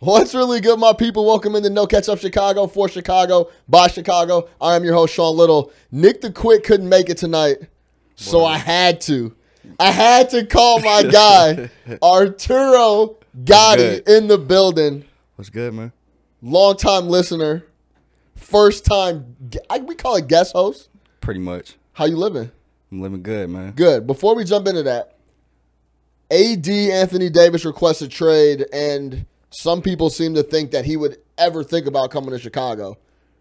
What's really good, my people? Welcome into No Ketchup Chicago, for Chicago, by Chicago. I am your host, Sean Little. Nick the Quick couldn't make it tonight, so I had to. I had to call my guy, Arturo Gotti, in the building. What's good, man? Long-time listener, first-time, we call it guest host. Pretty much. How you living? I'm living good, man. Good. Before we jump into that, AD Anthony Davis requested trade, and some people seem to think that he would ever think about coming to Chicago.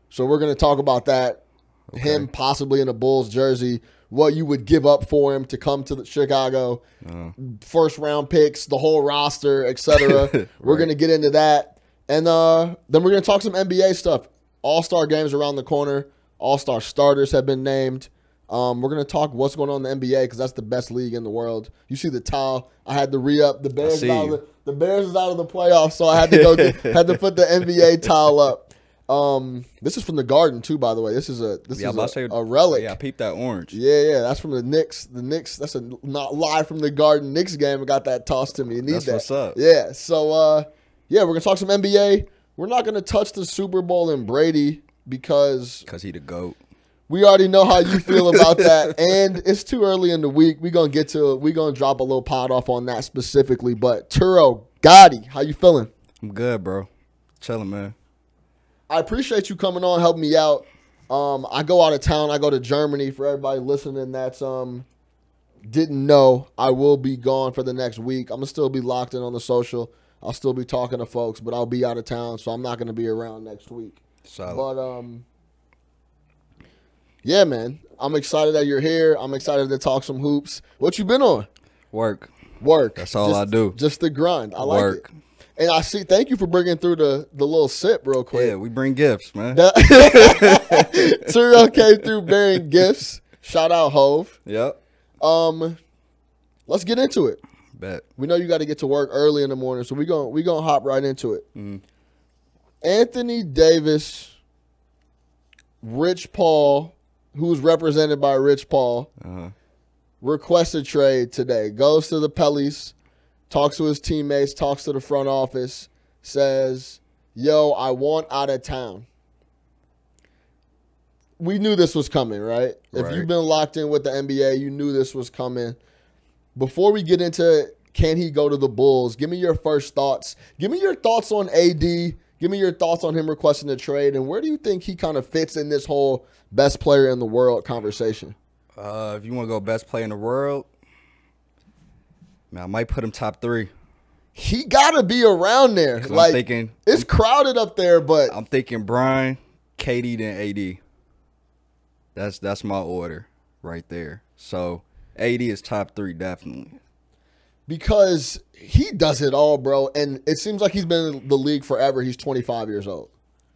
So we're going to talk about that. Okay. Him possibly in a Bulls jersey, what you would give up for him to come to Chicago, first round picks, the whole roster, etc. Right. We're going to get into that. And then we're going to talk some NBA stuff. All-star games around the corner. All-star starters have been named. We're going to talk what's going on in the NBA because that's the best league in the world. You see the towel. I had to re-up. The Bears is out of the playoffs, so I had to go had to put the NBA towel up. This is from the Garden too, by the way. This is a relic. Yeah, I peeped that orange. Yeah, that's from the Knicks. The Knicks. That's not live from the Garden Knicks game. I got that tossed to me. You need that's that. What's up? Yeah. So we're gonna talk some NBA. We're not gonna touch the Super Bowl and Brady because he the GOAT. We already know how you feel about that, and it's too early in the week. We're going to get to it. We're going to drop a little pod off on that specifically. But, Turo Gotti, how you feeling? I'm good, bro. Chilling, man. I appreciate you coming on, helping me out. I go out of town. I go to Germany. For everybody listening that's didn't know, I will be gone for the next week. I'm going to still be locked in on the social. I'll still be talking to folks, but I'll be out of town, so I'm not going to be around next week. Solid. But, yeah, man. I'm excited that you're here. I'm excited to talk some hoops. What you been on? Work. That's all I do. Just the grind. I like it. And I see. Thank you for bringing through the little sip real quick. Yeah, we bring gifts, man. Turo came through bearing gifts. Shout out Hove. Yep. Let's get into it. Bet. We know you got to get to work early in the morning, so we gonna hop right into it. Anthony Davis, Rich Paul, who's represented by Rich Paul, requested trade today. Goes to the Pelicans, talks to his teammates, talks to the front office, says, yo, I want out of town. We knew this was coming, right? If you've been locked in with the NBA, you knew this was coming. Before we get into can he go to the Bulls, give me your first thoughts. Give me your thoughts on AD. Give me your thoughts on him requesting a trade, and where do you think he kind of fits in this whole best player in the world conversation? If you want to go best player in the world, man, I might put him top 3. He got to be around there. Like, it's crowded up there, but I'm thinking Brian, KD, then AD. That's my order right there. So AD is top 3 definitely. Because he does it all, bro. And it seems like he's been in the league forever. He's 25 years old.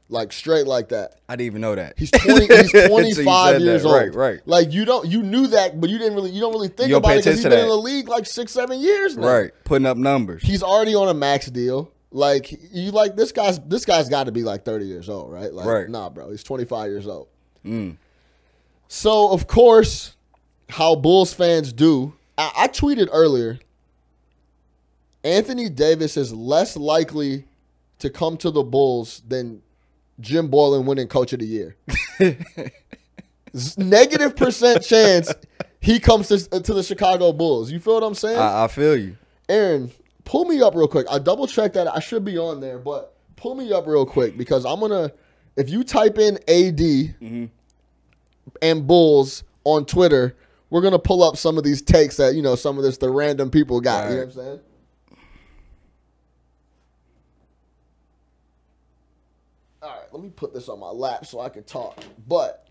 Like, straight like that. I didn't even know that. He's 25 years old. Right. Like, you knew that, but you don't really think about it because he's been in the league like 6-7 years now. Right. Putting up numbers. He's already on a max deal. Like, this guy's got to be like 30 years old, right? Like, nah, bro. He's 25 years old. So, of course, how Bulls fans do, I tweeted earlier, Anthony Davis is less likely to come to the Bulls than Jim Boylen winning Coach of the Year. Negative % chance he comes to the Chicago Bulls. You feel what I'm saying? I feel you. Aaron, pull me up real quick. I double-checked that. I should be on there, but pull me up real quick because I'm going to – if you type in AD and Bulls on Twitter, we're going to pull up some of these takes that, some of the random people got. Right. You know what I'm saying? All right, let me put this on my lap so I can talk. But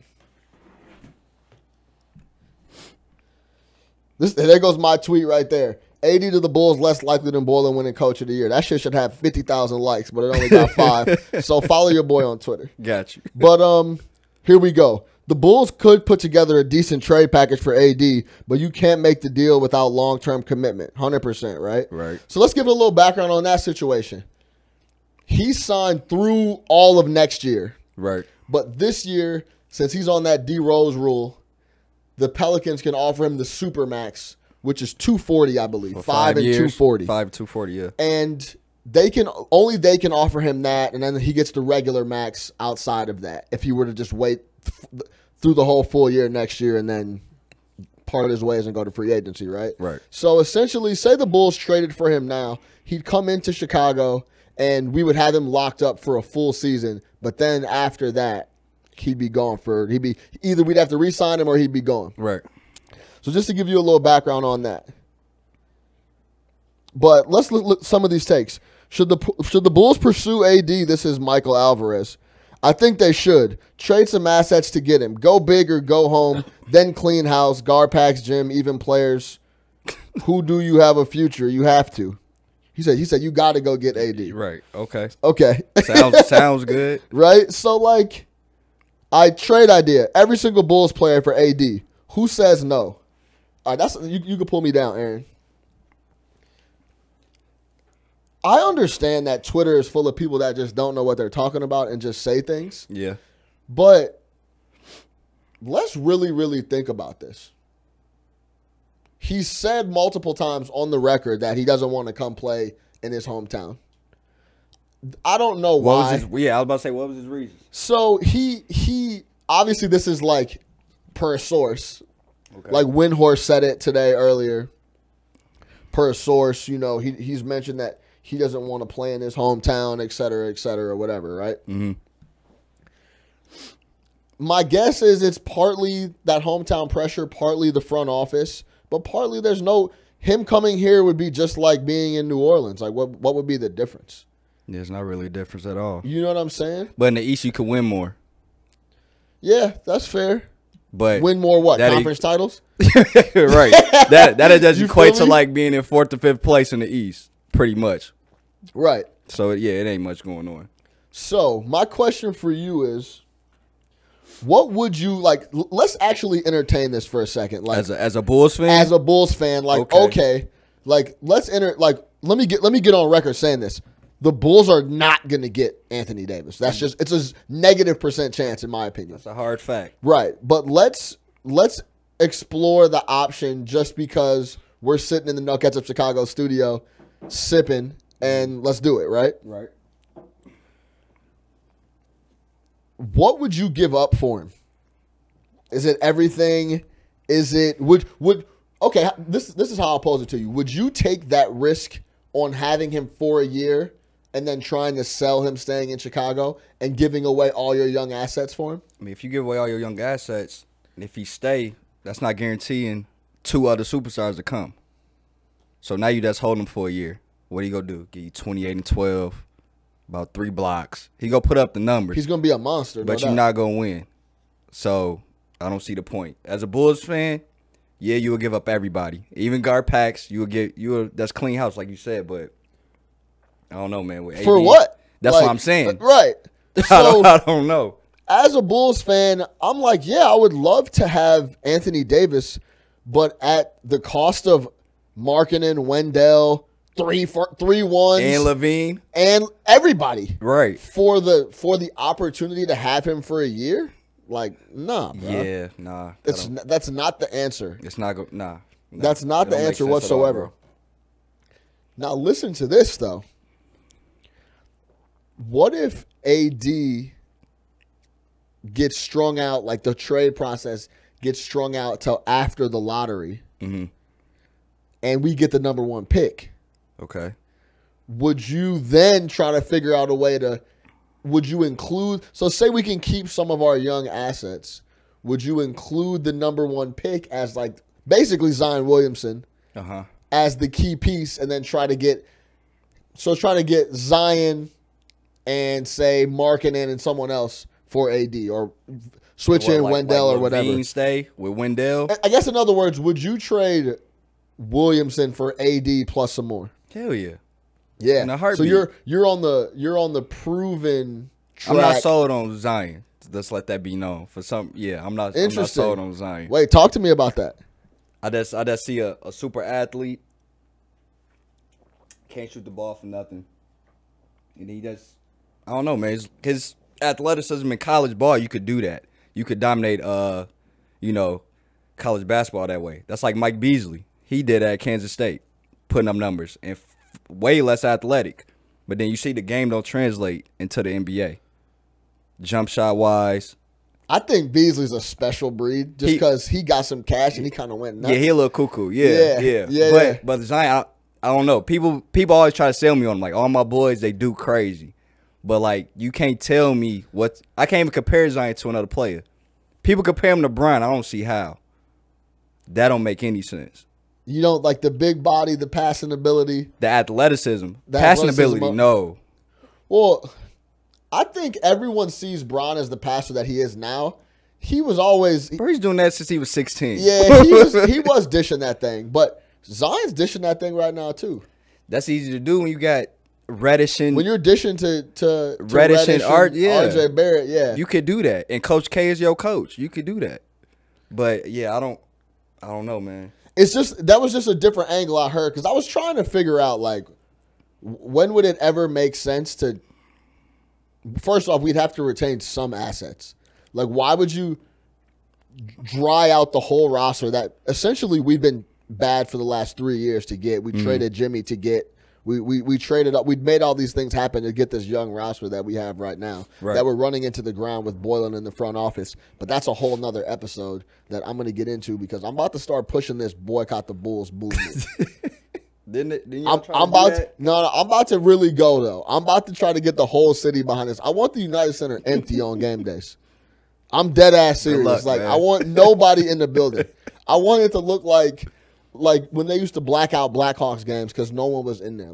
there goes my tweet right there. AD to the Bulls less likely than Boylen winning Coach of the Year. That shit should have 50,000 likes, but it only got 5. So follow your boy on Twitter. Got you. But here we go. The Bulls could put together a decent trade package for AD, but you can't make the deal without long-term commitment. 100%, right? Right. So let's give it a little background on that situation. He signed through all of next year. Right. But this year, since he's on that D-Rose rule, the Pelicans can offer him the Supermax, which is $240, I believe. For 5 and years, $240. 5 $240, yeah. And they can offer him that, and then he gets the regular max outside of that. If he were to just wait through the whole full year next year and then part his ways and go to free agency, right? Right. So essentially, say the Bulls traded for him now, he'd come into Chicago and we would have him locked up for a full season. But then after that, he'd be gone either we'd have to re-sign him or he'd be gone. Right. So just to give you a little background on that. But let's look at some of these takes. Should the Bulls pursue AD? This is Michael Alvarez. I think they should. Trade some assets to get him. Go big or go home. Then clean house. Guard packs, gym, even players. Who do you have a future? You have to. He said you got to go get AD. Right. Okay. Okay. Sounds good. Right? So, like, trade idea. Every single Bulls player for AD. Who says no? All right, you can pull me down, Aaron. I understand that Twitter is full of people that just don't know what they're talking about and just say things. Yeah. But let's really, really think about this. He said multiple times on the record that he doesn't want to come play in his hometown. I don't know why. I was about to say, what was his reason? So he obviously this is like per source. Okay. Like Windhorse said it today earlier. Per source, he's mentioned that he doesn't want to play in his hometown, et cetera, whatever, right? Mm-hmm. My guess is it's partly that hometown pressure, partly the front office, but partly him coming here would be just like being in New Orleans. Like, what would be the difference? There's not really a difference at all. You know what I'm saying? But in the East, you could win more. Yeah, that's fair. But win more what? Conference titles? Right. That does equate to like being in 4th to 5th place in the East, pretty much. Right. So, yeah, it ain't much going on. So, my question for you is, what would you like? Let's actually entertain this for a second. Like, as a Bulls fan? As a Bulls fan, like, okay like, let me get on record saying this. The Bulls are not going to get Anthony Davis. It's a -% chance in my opinion. That's a hard fact. Right. But let's explore the option just because we're sitting in the No Ketchup Chicago studio sipping, and let's do it, right? Right. What would you give up for him? Is it everything? Is it okay, this is how I'll pose it to you. Would you take that risk on having him for a year and then trying to sell him staying in Chicago and giving away all your young assets for him? I mean, if you give away all your young assets, and if he stay, that's not guaranteeing 2 other superstars to come. So now you just hold him for a year. What are you going to do? Give you 28 and 12, about 3 blocks. He going to put up the numbers. He's going to be a monster. But you're not going to win. So I don't see the point. As a Bulls fan, yeah, you will give up everybody. Even guard packs, that's clean house, like you said, but I don't know, man. With AD, for what? That's what I'm saying. Right. So, I don't know. As a Bulls fan, I'm like, yeah, I would love to have Anthony Davis, but at the cost of Markkanen, Wendell, 3-1s, and Levine, and everybody, right? For the opportunity to have him for a year, like, nah, bro. Yeah, nah. That's not the answer. It's not nah. That's not the answer whatsoever. All, now listen to this though. What if AD gets strung out, like the trade process gets strung out till after the lottery, and we get the number 1 pick? Okay. Would you then try to figure out a way to, would you include, so say we can keep some of our young assets, would you include the number 1 pick as like basically Zion Williamson as the key piece, and then try to get Zion and say Markkanen and someone else for AD, or switch in Wendell or whatever. Levine stay with Wendell. I guess in other words, would you trade Williamson for AD plus some more? Hell yeah. Yeah. In a heartbeat. So you're on the proven track. I'm not sold on Zion. Let's let that be known. For some, yeah, I'm not sold on Zion. Wait, talk to me about that. I just see a super athlete. Can't shoot the ball for nothing. And he just, I don't know, man. His athleticism in college ball, you could do that. You could dominate, college basketball that way. That's like Mike Beasley. He did that at Kansas State, putting up numbers, and way less athletic. But then you see the game don't translate into the NBA. Jump shot wise. I think Beasley's a special breed just because he got some cash and he kind of went nuts. Yeah, he a little cuckoo. Yeah. But Zion, I don't know. People always try to sell me on him. Like, all my boys, they do crazy. But, like, you can't tell me what – I can't even compare Zion to another player. People compare him to Bron. I don't see how. That don't make any sense. You don't like the big body, the passing ability. The athleticism. Passing ability, no. Well, I think everyone sees Bron as the passer that he is now. He was always... Bro, he's doing that since he was 16. Yeah, he was dishing that thing. But Zion's dishing that thing right now, too. That's easy to do when you got Reddish and... When you're dishing to Reddish and RJ Barrett, yeah. You could do that. And Coach K is your coach. You could do that. But, yeah, I don't know, man. It's just that was just a different angle I heard because I was trying to figure out like when would it ever make sense to. First off, we'd have to retain some assets. Like, why would you dry out the whole roster that essentially we've been bad for the last 3 years to get? We traded Jimmy to get. We traded up. We'd made all these things happen to get this young roster that we have right now that we're running into the ground with Boylan in the front office. But that's a whole nother episode that I'm going to get into because I'm about to start pushing this boycott the Bulls movement. I'm about to really go though. I'm about to try to get the whole city behind this. I want the United Center empty on game days. I'm dead ass serious. Man. I want nobody in the building. I want it to look like when they used to black out Blackhawks games because no one was in there.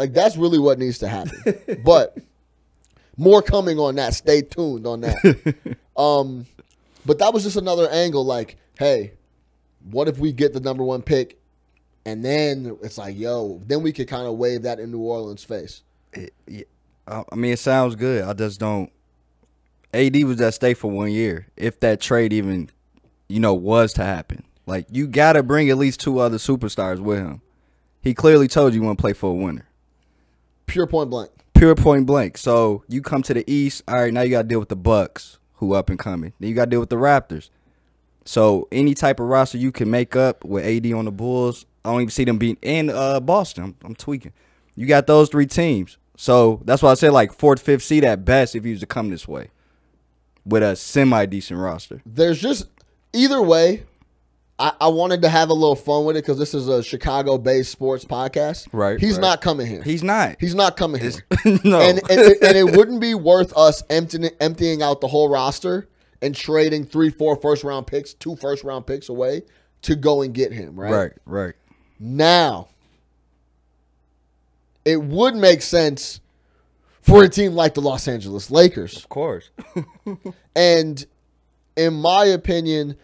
That's really what needs to happen. But more coming on that. Stay tuned on that. But that was just another angle. Like, hey, what if we get the number 1 pick, and then it's like, yo, then we could kind of wave that in New Orleans' face. I mean, it sounds good. I just don't. AD was at stake for 1 year. If that trade even, was to happen. Like, you got to bring at least 2 other superstars with him. He clearly told you want to play for a winner. Pure point blank. Pure point blank. So, you come to the East. All right, now you got to deal with the Bucks, who up and coming. Then you got to deal with the Raptors. So, any type of roster you can make up with AD on the Bulls, I don't even see them being in Boston. I'm tweaking. You got those 3 teams. So, that's why I said, like, 4th, 5th seed at best if he was to come this way with a semi-decent roster. There's just, either way, I wanted to have a little fun with it because this is a Chicago-based sports podcast. Right. He's not coming here. He's not. He's not coming here. No. And it wouldn't be worth us emptying out the whole roster and trading 3, 4 first-round picks, 2 first-round picks away to go and get him, right? Right. Now, it would make sense for a team like the Los Angeles Lakers. Of course. And in my opinion,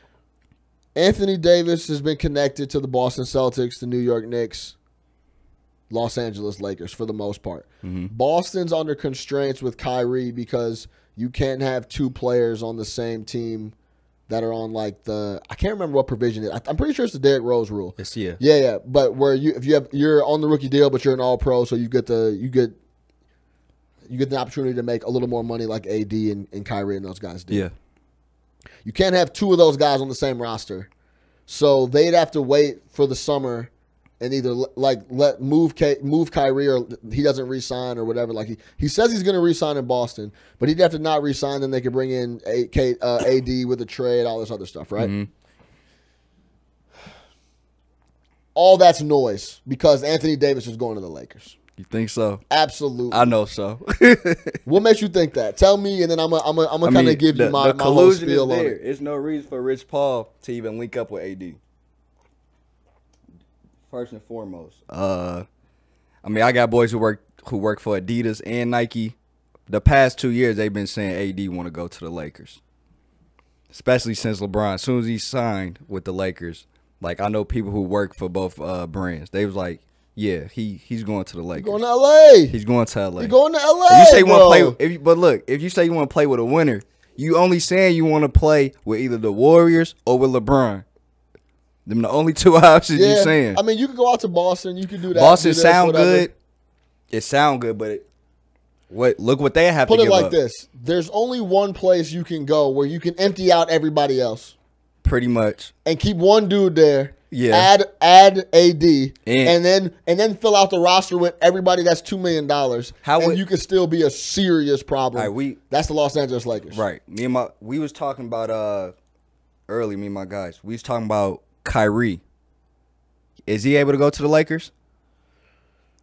Anthony Davis has been connected to the Boston Celtics, the New York Knicks, Los Angeles Lakers for the most part. Mm-hmm. Boston's under constraints with Kyrie because you can't have 2 players on the same team that are on like the I can't remember what provision it is. I'm pretty sure it's the Derrick Rose rule. Yes, yeah. Yeah. But where you're on the rookie deal, but you're an all pro, so you get the opportunity to make a little more money like AD and Kyrie and those guys do. Yeah. You can't have 2 of those guys on the same roster. So they'd have to wait for the summer and either move Kyrie or he doesn't re-sign or whatever. Like he says he's going to re-sign in Boston, but he'd have to not re-sign. Then they could bring in AD with a trade, all this other stuff, right? Mm-hmm. All that's noise because Anthony Davis is going to the Lakers. You think so? Absolutely. I know so. What makes you think that? Tell me, and then I'm gonna kind of give you my whole spiel on it. There's no reason for Rich Paul to even link up with AD. First and foremost, I got boys who work for Adidas and Nike. The past 2 years, they've been saying AD want to go to the Lakers, especially since LeBron. As soon as he signed with the Lakers, like I know people who work for both brands. They was like, yeah, he's going to the Lakers. He's going to LA. He's going to LA. He's going to LA. If you say you want to play, but look, if you say you want to play with a winner, you only saying you want to play with either the Warriors or with LeBron. Them the only 2 options you saying. I mean, you could go out to Boston. You could do that. Boston sound good. It sound good, but look what they have to give up. Put it like this. There's only one place you can go where you can empty out everybody else. Pretty much. And keep one dude there. Yeah. Add AD, and then fill out the roster with everybody that's $2 million. You could still be a serious problem. Right, that's the Los Angeles Lakers. Right. We was talking about early. Me and my guys. We was talking about Kyrie. Is he able to go to the Lakers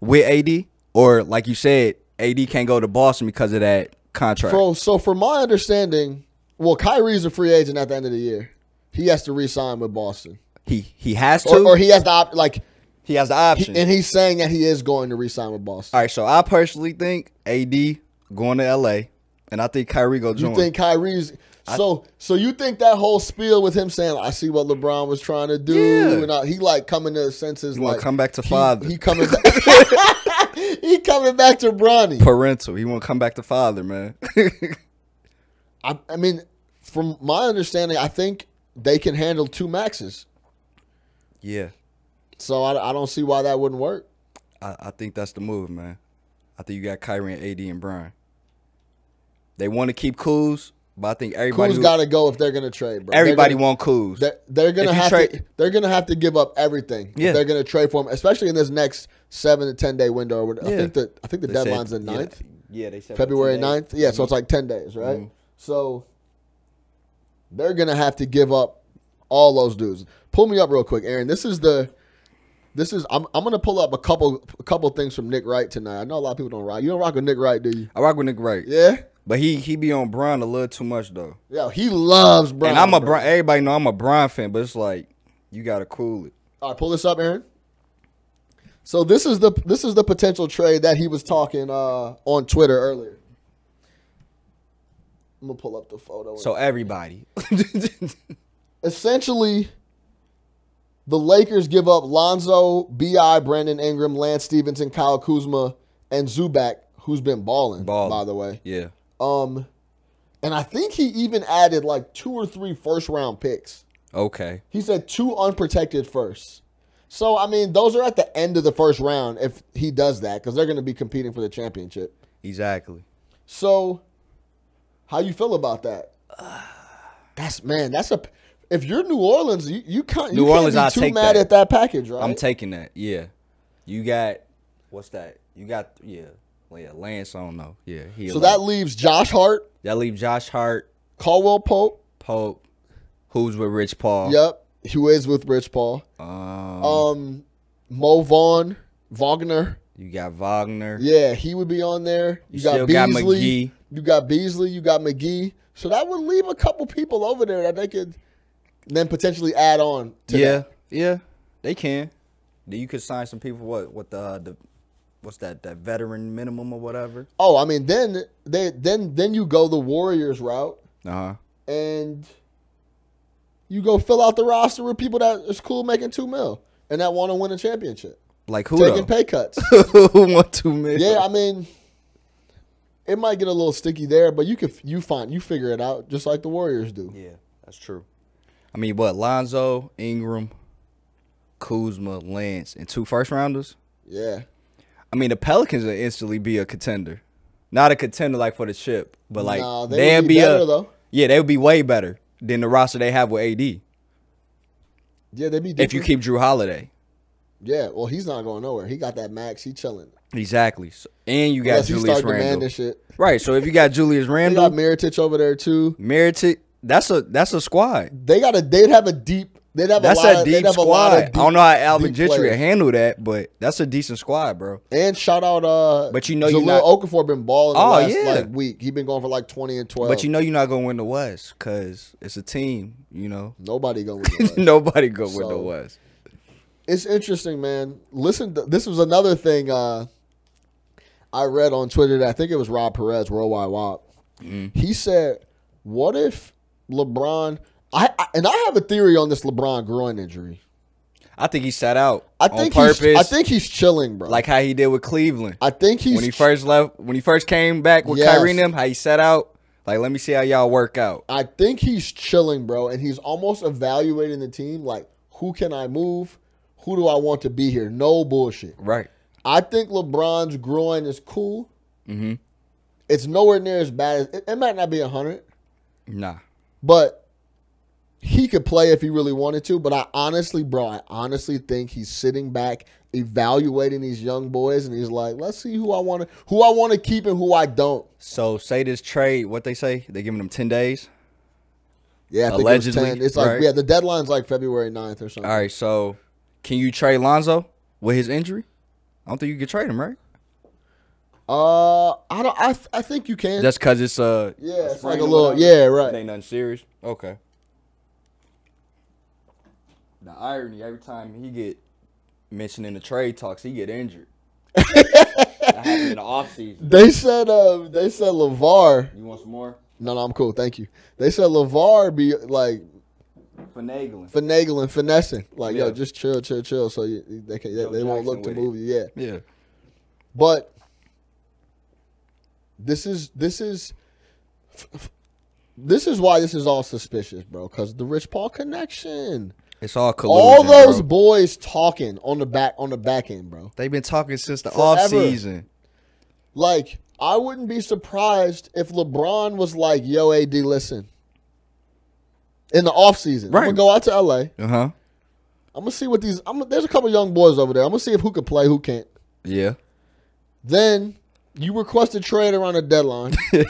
with AD, or like you said, AD can't go to Boston because of that contract? So from my understanding, well, Kyrie's a free agent at the end of the year. He has to re-sign with Boston. He has to, or he has the he has the option, and he's saying that he is going to re-sign with Boston. All right, so I personally think AD going to LA, and I think Kyrie go join. You think Kyrie's so you think that whole spiel with him saying, "I see what LeBron was trying to do," and he like coming to his senses, he come back to father. He coming back. He coming back to Bronny. Parental. He want to come back to father, man. I mean, from my understanding, I think they can handle 2 maxes. Yeah. So I don't see why that wouldn't work. I think that's the move, man. I think you got Kyrie and AD and Brian. They want to keep Kuz, but I think everybody Kuz got to go if they're going to trade, bro. Everybody want Kuz. They're going to have to. They're going to have to give up everything. Yeah. If they're going to trade for him, especially in this next 7 to 10 day window. I think the deadline's the 9th. Yeah, they said February 9th. Yeah, so it's like 10 days, right? So they're going to have to give up all those dudes. Pull me up real quick, Aaron. I'm gonna pull up a couple things from Nick Wright tonight. I know a lot of people don't rock. You don't rock with Nick Wright, do you? I rock with Nick Wright. Yeah, but he be on Bron a little too much though. Yeah, he loves Bron. And I'm a Bron. Everybody know I'm a Bron fan, but it's like you gotta cool it. All right, pull this up, Aaron. So this is the potential trade that he was talking on Twitter earlier. I'm gonna pull up the photo. So everybody, essentially. The Lakers give up Lonzo, B.I., Brandon Ingram, Lance Stevenson, Kyle Kuzma, and Zubac, who's been balling, by the way. Yeah. And I think he even added like 2 or 3 first-round picks. Okay. He said 2 unprotected firsts. So, I mean, those are at the end of the first round if he does that because they're going to be competing for the championship. Exactly. So, how you feel about that? If you're New Orleans, you can't be too mad at that package, right? I'm taking that. Yeah. You got what's that? You got Lance. I don't know. Yeah. So that leaves Josh Hart. Caldwell Pope, who's with Rich Paul. Yep, who is with Rich Paul. Mo Wagner. You got Wagner. Yeah, he would be on there. You got Beasley. You got Beasley. You got McGee. So that would leave a couple people over there that they could then potentially add on to that. Yeah, they can. You could sign some people. What the what's that veteran minimum or whatever? Oh, I mean, then you go the Warriors route, and you go fill out the roster with people that is cool making $2 million and that want to win a championship. Like who? Taking pay cuts. Who want $2 million? Yeah, I mean, it might get a little sticky there, but you figure it out just like the Warriors do. Yeah, that's true. I mean, what, Lonzo, Ingram, Kuzma, Lance, and 2 first-rounders? Yeah. I mean, the Pelicans will instantly be a contender. Not a contender like for the chip, but like they'd be better, though. Yeah, they would be way better than the roster they have with AD. Yeah, they'd be different. If you keep Drew Holiday. Yeah, well, he's not going nowhere. He got that max. He chilling. Exactly. So, and you got Julius Randle. Shit. Right, so if you got Julius Randle. They got Mirotic over there, too. Mirotic. That's a squad. They'd have a deep squad. I don't know how Alvin Gentry will handle that, but that's a decent squad, bro. And shout out but you know Jahlil Okafor been balling the last week. He been going for like 20 and 12. But you know you're not gonna win the West because it's a team, you know. Nobody gonna win the West. Nobody gonna win the West. It's interesting, man. Listen, this was another thing I read on Twitter that I think it was Rob Perez, Worldwide WAP. He said, what if LeBron, I have a theory on this LeBron groin injury. I think he sat out on purpose. I think he's chilling, bro. Like how he did with Cleveland. I think when he first came back with Kyrie and them, how he sat out. Like, let me see how y'all work out. I think he's chilling, bro, and he's almost evaluating the team. Like, who can I move? Who do I want to be here? No bullshit. Right. I think LeBron's groin is cool. Mm-hmm. It's nowhere near as bad as it might not be 100. Nah. But he could play if he really wanted to, but I honestly think he's sitting back evaluating these young boys, and he's like, let's see who I want to keep and who I don't. So say this trade, what they say? They giving them 10 days? Yeah, I think allegedly. It was 10. It's like, right? Yeah, the deadline's like February 9th or something. All right, so can you trade Lonzo with his injury? I don't think you can trade him, right? I think you can. Just because it's it's like a little, yeah, right. It ain't nothing serious. Okay. The irony, every time he get mentioned in the trade talks, he get injured. That happened in the offseason. They said LeVar. You want some more? No, I'm cool. Thank you. They said LeVar be like finagling, finessing. Like, yo, just chill. So they won't look to move you. Yeah. But this is why this is all suspicious, bro. Because the Rich Paul connection. It's all collusion, all those boys talking on the back end, bro. They've been talking since the offseason. Like, I wouldn't be surprised if LeBron was like, yo, AD, listen. In the offseason. Right. I'm going to go out to L.A. Uh-huh. I'm going to see what there's a couple young boys over there. I'm going to see who can play, who can't. Yeah. Then you request a trade around the deadline. I'm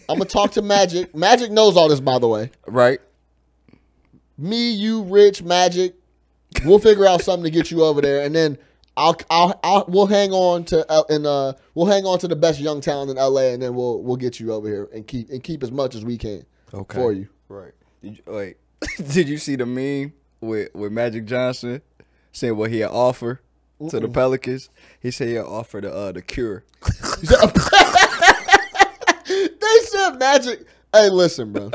going to talk to Magic. Magic knows all this, by the way. Right. Me, you, Rich, Magic, we'll figure out something to get you over there, and then we'll hang on to the best young talent in LA, and then we'll get you over here and keep as much as we can for you. Right. Did you see the meme with Magic Johnson saying what he had offered to the Pelicans? He said he had offered the cure. They said Magic. Hey, listen, bro.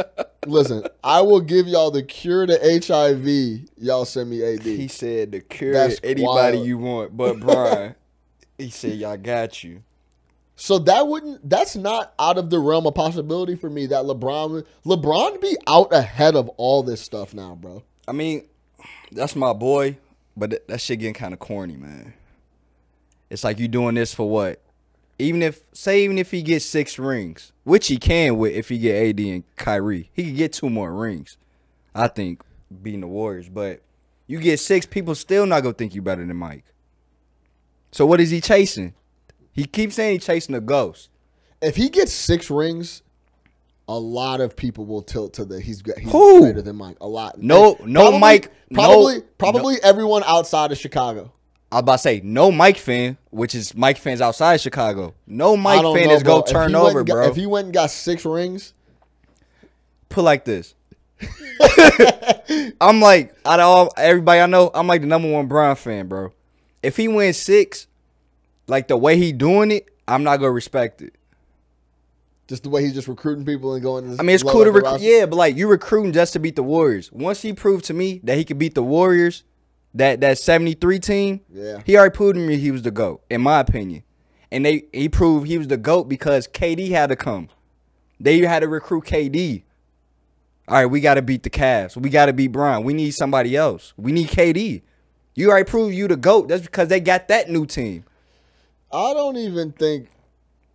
Listen, I will give y'all the cure to HIV. Y'all send me AD. He said the cure That's anybody wild. you want, but Brian. He said y'all got you. So that's not out of the realm of possibility for me that LeBron be out ahead of all this stuff now, bro. I mean, that's my boy, but that shit getting kind of corny, man. It's like you doing this for what? Even if he gets 6 rings, which he can with if he get AD and Kyrie, he could get 2 more rings. I think beating the Warriors, but you get 6, people still not gonna think you better than Mike. So what is he chasing? He keeps saying he's chasing a ghost. If he gets 6 rings, a lot of people will tilt to he's greater than Mike. A lot. Probably everyone outside of Chicago. I was about to say, no Mike fan, which is Mike fans outside Chicago. No Mike fan is going to turn over, bro. If he went and got 6 rings. Put like this. I'm like, out of all everybody I know, I'm like the #1 Bron fan, bro. If he wins 6, like the way he doing it, I'm not going to respect it. Just the way he's just recruiting people and going. I mean, it's cool to recruit. Yeah, but like you recruiting just to beat the Warriors. Once he proved to me that he could beat the Warriors, that 73 team, he already proved to me he was the GOAT, in my opinion. And he proved he was the GOAT because KD had to come. They had to recruit KD. All right, we got to beat the Cavs. We got to beat Bron. We need somebody else. We need KD. You already proved you the GOAT. That's because they got that new team. I don't even think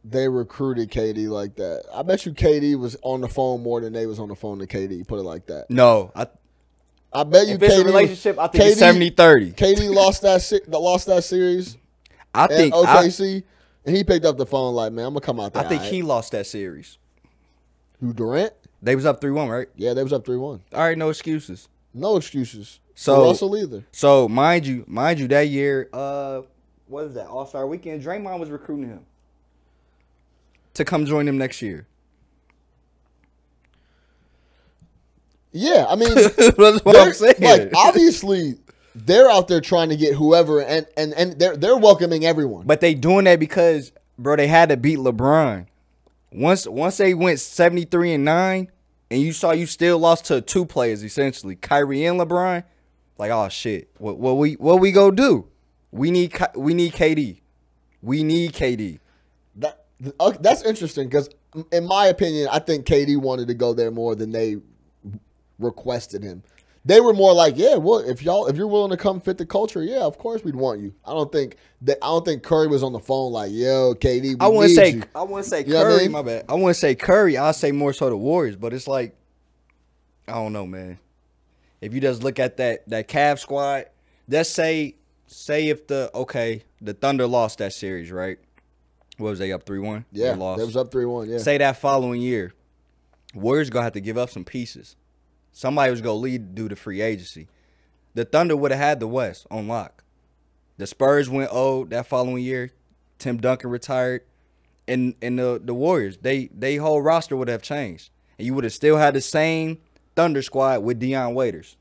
they recruited KD like that. I bet you KD was on the phone more than they was on the phone to KD. Put it like that. No, I bet you if it's KD a relationship, I think it's 70-30. KD lost that series. I think OKC, and he picked up the phone like, man, I'm gonna come out there. I think he lost that series. Who, Durant? They was up 3-1, right? Yeah, they was up 3-1. All right, no excuses. No excuses. So for Russell either. So mind you, that year, what was that? All-Star Weekend. Draymond was recruiting him to come join him next year. Yeah, I mean, that's what I'm saying. Like, obviously, they're out there trying to get whoever, and they're welcoming everyone. But they doing that because, bro, they had to beat LeBron. Once they went 73-9, and you saw you still lost to 2 players essentially, Kyrie and LeBron. Like, oh shit, what we go do? We need KD. We need KD. That's interesting because, in my opinion, I think KD wanted to go there more than they requested him. They were more like, yeah, well, if you're willing to come fit the culture, yeah, of course we'd want you. I don't think Curry was on the phone like, yo, KD, I wouldn't say you Curry, I mean? my bad. I wouldn't say Curry. I'll say more so the Warriors, but it's like, I don't know, man. if you just look at that Cavs squad, let's say if the Thunder lost that series, right? What was they up 3-1? Yeah, they lost. They was up 3-1, yeah. Say that following year, Warriors going to have to give up some pieces. Somebody was going to lead due to free agency. The Thunder would have had the West on lock. The Spurs went old that following year. Tim Duncan retired. And the Warriors, they whole roster would have changed. And you would have still had the same Thunder squad with Deion Waiters.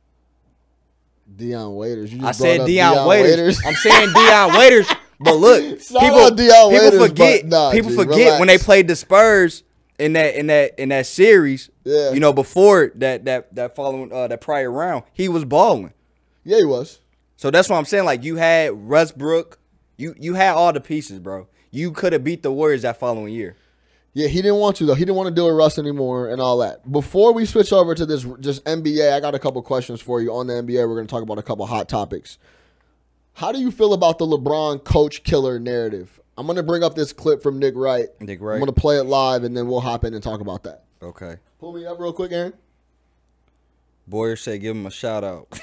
Deion Waiters. I said Deion Waiters. I'm saying Deion Waiters. But look, people forget when they played the Spurs in that series. Yeah. You know, before that following that prior round, he was balling. Yeah, he was. So that's what I'm saying. Like, you had Westbrook, you had all the pieces, bro. You could have beat the Warriors that following year. Yeah, he didn't want to though. He didn't want to deal with Russ anymore and all that. Before we switch over to this just NBA, I got a couple questions for you on the NBA. We're going to talk about a couple hot topics. How do you feel about the LeBron coach killer narrative? I'm going to bring up this clip from Nick Wright. I'm going to play it live, and then we'll hop in and talk about that. Okay. Pull me up real quick, Aaron. Boyer said give him a shout-out.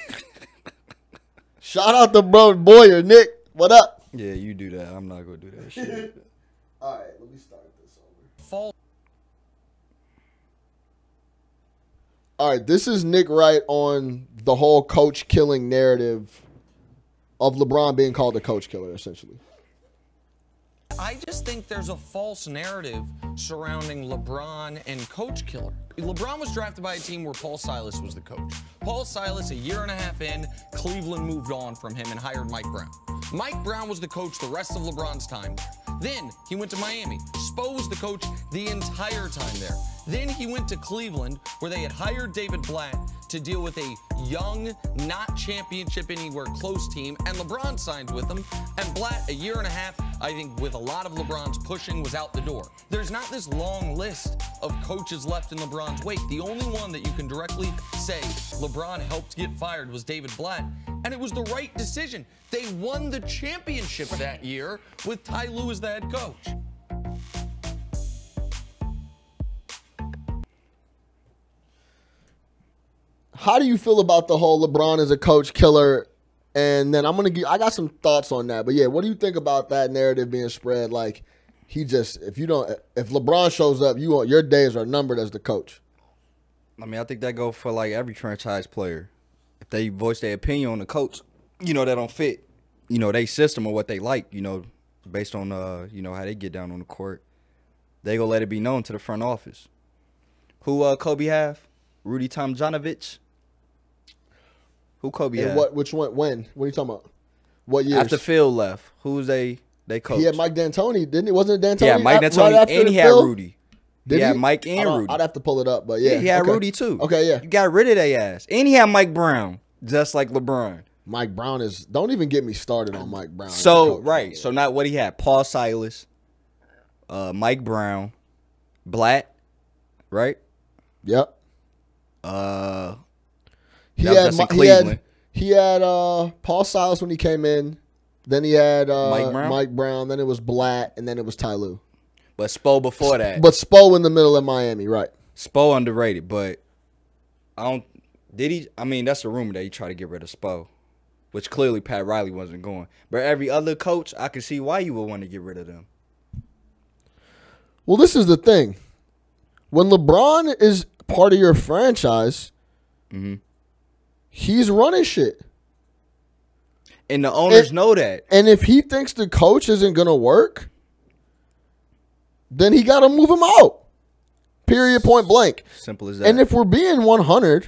Shout out to bro Boyer. Nick, what up? Yeah, you do that. I'm not going to do that shit. All right, let me start this over. All right, this is Nick Wright on the whole coach killing narrative of LeBron being called a coach killer, essentially. I just think there's a false narrative surrounding LeBron and coach killer. LeBron was drafted by a team where Paul Silas was the coach. Paul Silas, a year and a half in, Cleveland moved on from him and hired Mike Brown. Mike Brown was the coach the rest of LeBron's time there. Then he went to Miami. Spo was the coach the entire time there. Then he went to Cleveland, where they had hired David Blatt to deal with a young, not championship anywhere close team, and LeBron signs with them. And Blatt, a year and a half, I think with a lot of LeBron's pushing, was out the door. There's not this long list of coaches left in LeBron's wake. The only one that you can directly say LeBron helped get fired was David Blatt, and it was the right decision. They won the championship that year with Ty Lue as the head coach. How do you feel about the whole LeBron is a coach killer? And then I got some thoughts on that. But yeah, what do you think about that narrative being spread? Like, if LeBron shows up, your days are numbered as the coach. I mean, I think that go for like every franchise player. If they voice their opinion on the coach, that don't fit, they system or what they like, based on, how they get down on the court, they gonna let it be known to the front office. Who Kobe have? Rudy Tomjanovich? Who Kobe had? Which one? When? What are you talking about? What years? After Phil left, who was they coach? He had Mike D'Antoni, didn't he? Wasn't it D'Antoni? Yeah, Mike D'Antoni, right and he had Rudy. Did he? Had Mike and Rudy. I'd have to pull it up, but yeah. He had Rudy too. Okay, yeah. You got rid of their ass. And he had Mike Brown, just like LeBron. Mike Brown is, don't even get me started on Mike Brown. So, right. So, not what he had. Paul Silas, Mike Brown, Blatt, right? Yep. He had Paul Silas when he came in. Then he had Mike Brown. Then it was Blatt, and then it was Ty Lue. But Spo before that. But Spo in the middle of Miami, right? Spo underrated, but that's a rumor that he tried to get rid of Spo, which clearly Pat Riley wasn't going. But every other coach, I can see why you would want to get rid of them. Well, this is the thing. When LeBron is part of your franchise, he's running shit. And the owners know that. And if he thinks the coach isn't going to work, then he got to move him out. Period, point blank. Simple as that. And if we're being 100,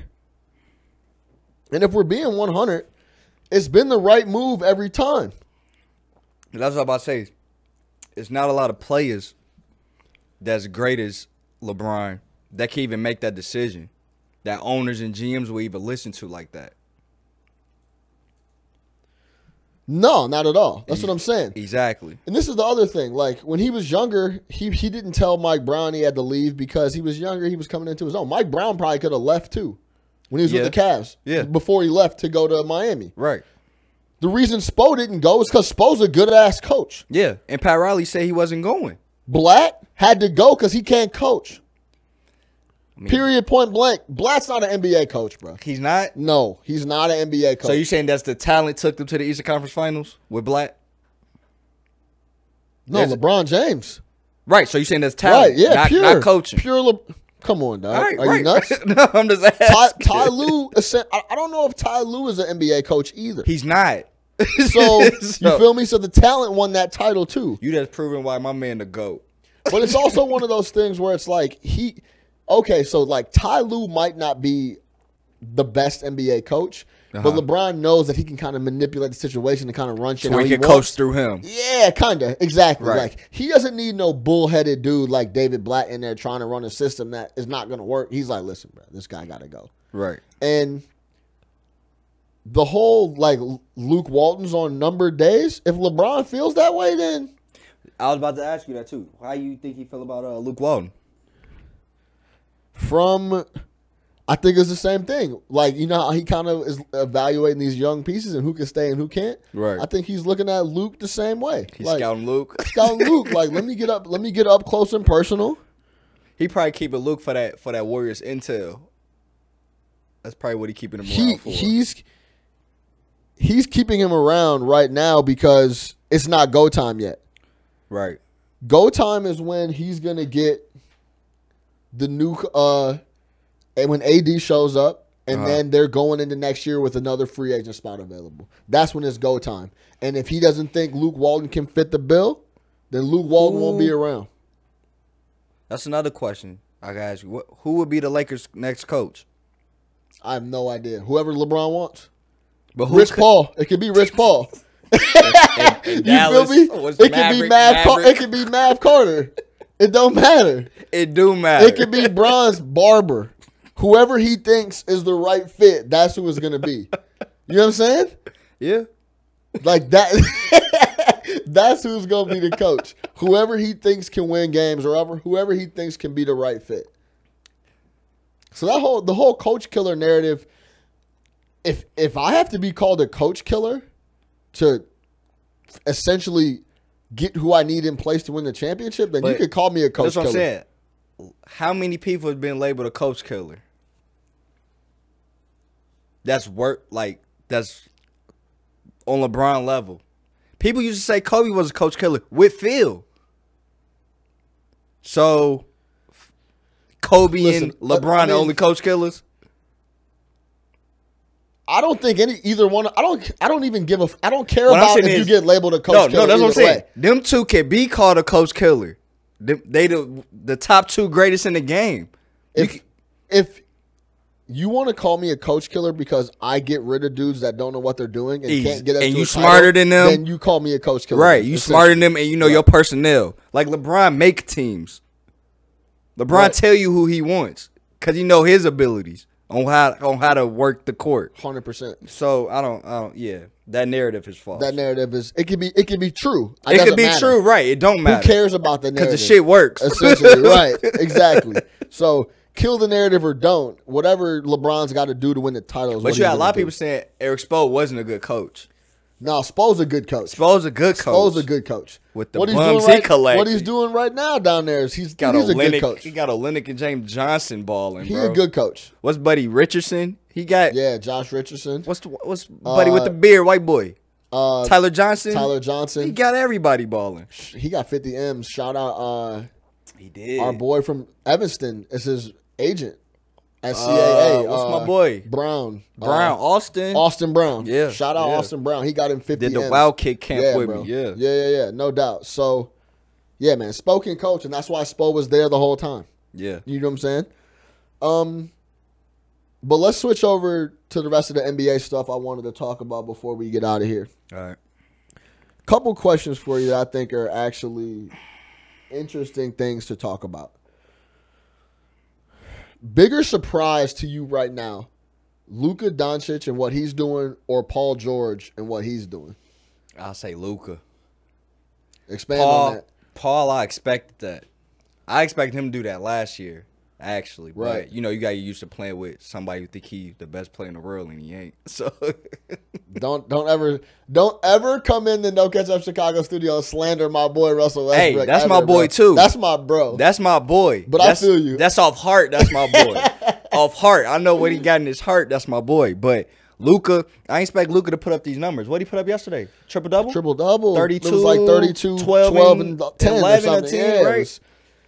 it's been the right move every time. That's what I'm about to say. It's not a lot of players that's great as LeBron that can even make that decision, that owners and GMs will even listen to like that. No, not at all. That's what I'm saying. Exactly. And this is the other thing. Like, when he was younger, he didn't tell Mike Brown he had to leave because he was younger. He was coming into his own. Mike Brown probably could have left, too, when he was with the Cavs. Yeah. Before he left to go to Miami. Right. The reason Spo didn't go is because Spo's a good-ass coach. Yeah, and Pat Riley said he wasn't going. Blatt had to go because he can't coach. Period, point blank. Blatt's not an NBA coach, bro. He's not? No, he's not an NBA coach. So you saying that's the talent took them to the Eastern Conference Finals with Blatt? No, LeBron James. Right, so you saying that's talent, right, yeah, not coaching. Come on, dog. Right, Are you nuts? No, I'm just asking. Ty Lue, I don't know if Ty Lue is an NBA coach either. He's not. So, you feel me? So the talent won that title too. You just proving why my man the GOAT. But it's also one of those things where it's like so like Ty Lue might not be the best NBA coach, but LeBron knows that he can kind of manipulate the situation and kind of run shit so how he can wants. coach through him. Yeah, kind of. Exactly. Right. Like, he doesn't need no bullheaded dude like David Blatt in there trying to run a system that is not going to work. He's like, listen, bro, this guy got to go. Right. And the whole, like, Luke Walton's on numbered days, if LeBron feels that way, then... I was about to ask you that, too. How you think he feel about Luke Walton? I think it's the same thing. Like, you know how he kind of is evaluating these young pieces and who can stay and who can't? Right. I think he's looking at Luke the same way. He's like, scouting Luke. Like, let me get up close and personal. He probably keeping Luke for that Warriors intel. That's probably what he keeping him around for. He's keeping him around right now because it's not go time yet. Right. Go time is when he's gonna get the new and when AD shows up, and then they're going into next year with another free agent spot available. That's when it's go time. And if he doesn't think Luke Walton can fit the bill, then Luke Walton won't be around. That's another question I gotta ask you. Who would be the Lakers' next coach? I have no idea. Whoever LeBron wants. But Rich Paul. It could be Rich Paul. in Dallas, you feel me? It could be Mav Carter. It don't matter. It do matter. It could be Bron's barber. Whoever he thinks is the right fit, that's who it's going to be. You know what I'm saying? Yeah. Like that. That's who's going to be the coach. Whoever he thinks can win games or whoever he thinks can be the right fit. So the whole coach killer narrative, if I have to be called a coach killer to essentially get who I need in place to win the championship, then you could call me a coach killer. That's what I'm saying. How many people have been labeled a coach killer? That's on LeBron level. People used to say Kobe was a coach killer with Phil. So Kobe and LeBron the only coach killers? I don't think either one. I don't even give a. I don't care about if you get labeled a coach killer. No, that's what I'm saying. Them two can be called a coach killer. They the top two greatest in the game. If you want to call me a coach killer because I get rid of dudes that don't know what they're doing and can't get us to a title, smarter than them, then you call me a coach killer. Right, you smarter than them and you know your personnel. Like LeBron make teams. LeBron tell you who he wants because he know his abilities on how to work the court. 100%. So I don't. Yeah, that narrative is false. That narrative is it could be true. It could be true, right? It don't matter. Who cares about the narrative? Because the shit works. Essentially, right? Exactly. So kill the narrative or don't. Whatever LeBron's got to do to win the title. But you had a lot of people saying Eric Spo wasn't a good coach. No, Spo's a good coach. Spo's a good coach. Spo's a good coach. With the bums he collected. What he's doing right now down there is he's a good coach. He got Olynyk and James Johnson balling, He's a good coach. What's Buddy Richardson? He got Josh Richardson. What's Buddy with the beard, white boy? Tyler Johnson. Tyler Johnson. He got everybody balling. He got 50 M's. Shout out. He did. Our boy from Evanston is his agent. At CAA. What's my boy? Brown. Austin Brown. Yeah. Shout out Austin Brown. He got him 50 Did the M's. Wild Kick camp with me. Yeah. Yeah. No doubt. So, yeah, man. Spo can coach, and that's why Spo was there the whole time. Yeah. You know what I'm saying? But let's switch over to the rest of the NBA stuff I wanted to talk about before we get out of here. All right. Couple questions for you that I think are actually interesting things to talk about. Bigger surprise to you right now, Luka Doncic and what he's doing, or Paul George and what he's doing? I'll say Luka. Expand on that. Paul, I expected that. I expected him to do that last year. actually. Right. But, you know, you got used to playing with somebody who think he the best player in the world, and he ain't. So Don't ever come in the No Ketchup Chicago studio and slander my boy Russell Westbrook. Hey, that's ever, my boy bro. too. That's my bro. That's my boy. But I feel you. That's off heart. That's my boy. Off heart. I know what he got in his heart. That's my boy. But Luka, I ain't expect Luka to put up these numbers. What did he put up yesterday? Triple-double? Triple-double. 32, It was like 32, 12 and 10 11 or something. or 10, yeah, right? it was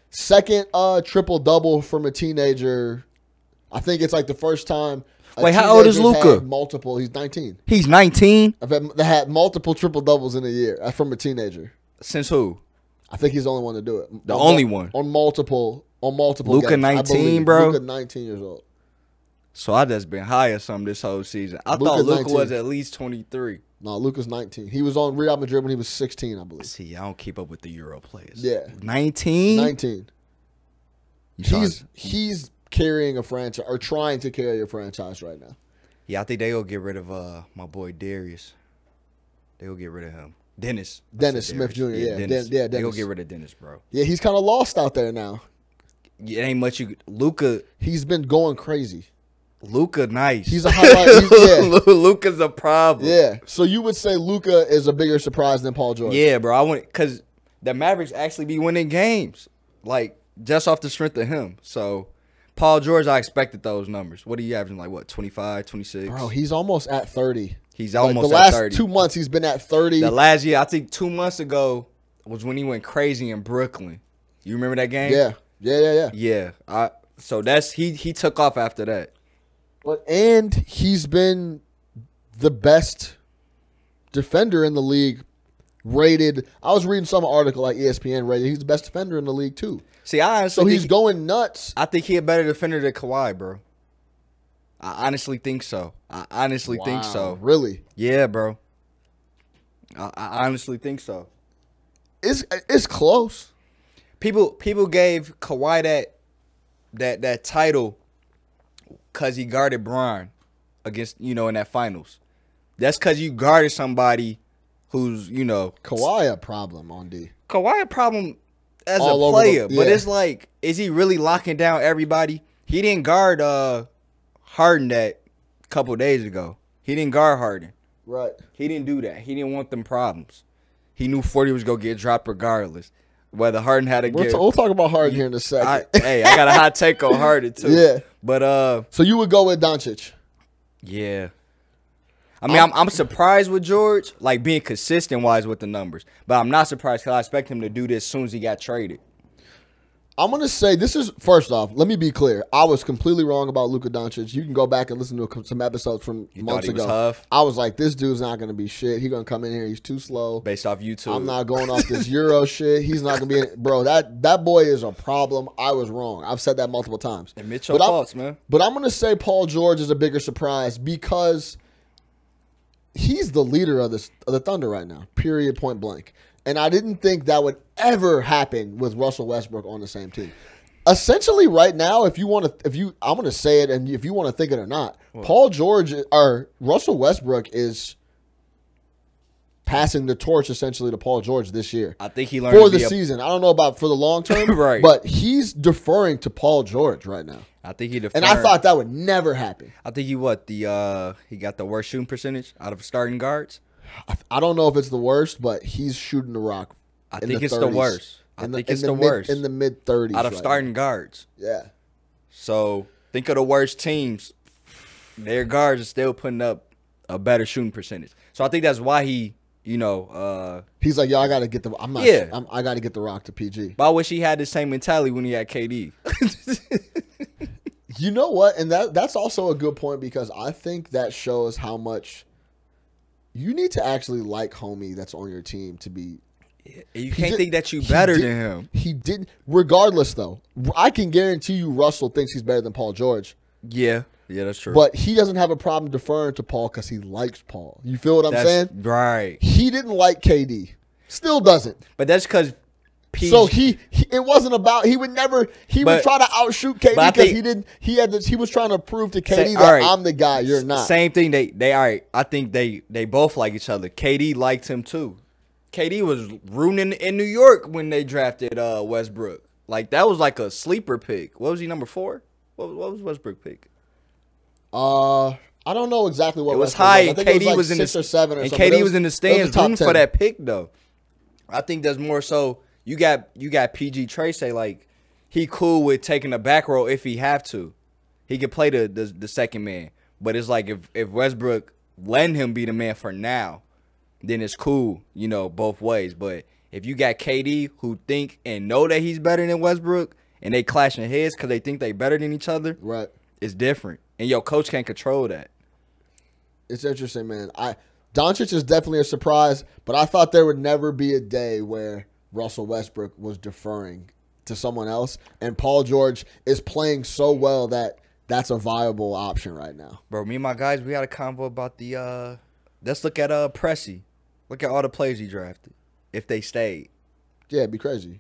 second triple-double from a teenager. I think it's like the first time. Wait, how old is Luka? Multiple. He's 19. He's 19? They had multiple triple-doubles in a year from a teenager. Since who? I think he's the only one to do it. The only one? On multiple Luka games, 19, bro? Luka 19 years old. So I just been high or something this whole season. I Luka thought Luka 19. was at least 23. No, Luka's 19. He was on Real Madrid when he was 16, I believe. See, I don't keep up with the Euro players. Yeah. 19? 19. He's carrying a franchise or trying to carry a franchise right now. Yeah, I think they will get rid of my boy Darius. They will get rid of him. Dennis Smith Jr. Yeah, Dennis. Dennis. They will get rid of Dennis, bro. Yeah, he's kind of lost out there now. It ain't much you Luka. He's been going crazy. Luka nice. He's a highlight. Luka's a problem. Yeah. So you would say Luka is a bigger surprise than Paul George? Yeah, bro. I want because the Mavericks actually be winning games, like just off the strength of him. So Paul George, I expected those numbers. What are you averaging? Like what? 25, 26? Bro, he's almost at 30. He's almost the at last 30. 2 months he's been at 30. The last year, I think 2 months ago was when he went crazy in Brooklyn. You remember that game? Yeah. Yeah. So that's he took off after that. And he's been the best defender in the league rated. I was reading some article like ESPN rated. He's the best defender in the league too. See, I honestly so he's going nuts. I think he's a better defender than Kawhi, bro. I honestly think so. Think so. Really? Yeah, bro. I honestly think so. It's close. People gave Kawhi that title because he guarded Bron against, in that finals. That's because you guarded somebody who's, Kawhi a problem on D. Kawhi a problem as All a player, over but it's like, is he really locking down everybody? He didn't guard Harden that couple days ago. He didn't guard Harden. Right. He didn't do that. He didn't want them problems. He knew 40 was going to get dropped regardless. Whether Harden had to get... We'll talk about Harden here in a second. I got a hot take on Harden, too. Yeah. But... So you would go with Doncic? Yeah. I mean, I'm surprised with George, like being consistent-wise with the numbers. But I'm not surprised because I expect him to do this as soon as he got traded. I'm going to say this is, first off, let me be clear. I was completely wrong about Luka Doncic. You can go back and listen to some episodes from months ago. Tough. I was like, this dude's not going to be shit. He's going to come in here. He's too slow. Based off YouTube. I'm not going off this Euro shit. He's not going to be, bro, that boy is a problem. I was wrong. I've said that multiple times. Admit your faults, man. But I'm going to say Paul George is a bigger surprise because he's the leader of the Thunder right now, period, point blank. And I didn't think that would ever happen with Russell Westbrook on the same team. Essentially, right now, I'm going to say it, and if you want to think it or not, Paul George or Russell Westbrook is passing the torch essentially to Paul George this year. I think he learned for the season. I don't know about for the long term, right? But he's deferring to Paul George right now. I think he deferred. And I thought that would never happen. I think he got the worst shooting percentage out of starting guards. I don't know if it's the worst, but he's shooting the rock. I think it's the worst. I think it's the worst. In the mid-30s. Out of starting guards. Yeah. So think of the worst teams. Their guards are still putting up a better shooting percentage. So I think that's why he, he's like, yo, I got to get the I got to get the rock to PG. But I wish he had the same mentality when he had KD. You know what? And that's also a good point because I think that shows how much you need to actually like homie that's on your team to be. You can't think that you better than him. He didn't. Regardless, though, I can guarantee you Russell thinks he's better than Paul George. Yeah, that's true. But he doesn't have a problem deferring to Paul because he likes Paul. You feel what I'm saying? Right. He didn't like KD. Still doesn't. But that's because So it wasn't about he would try to outshoot KD because he was trying to prove to KD that I'm the guy, you're not. Same thing. They all right. I think they both like each other. KD liked him too. KD was rooting in New York when they drafted Westbrook. Like, that was like a sleeper pick. What was he, number 4? What was Westbrook pick? I don't know exactly what It was Westbrook high, I and think it KD like was in 6 or 7 or and something. KD was in the stands top rooting 10. for that pick, though. I think that's more so. You got PG Trey say, like, he cool with taking the back row if he have to. He could play the second man. But it's like if Westbrook letting him be the man for now, then it's cool, both ways. But if you got KD who think and know that he's better than Westbrook and they clashing heads because they think they better than each other, right? It's different. And your coach can't control that. It's interesting, man. Doncic is definitely a surprise, but I thought there would never be a day where Russell Westbrook was deferring to someone else, and Paul George is playing so well that that's a viable option right now. Bro, me and my guys, we had a convo about the let's look at Pressey. Look at all the players he drafted. If they stayed. Yeah, it'd be crazy.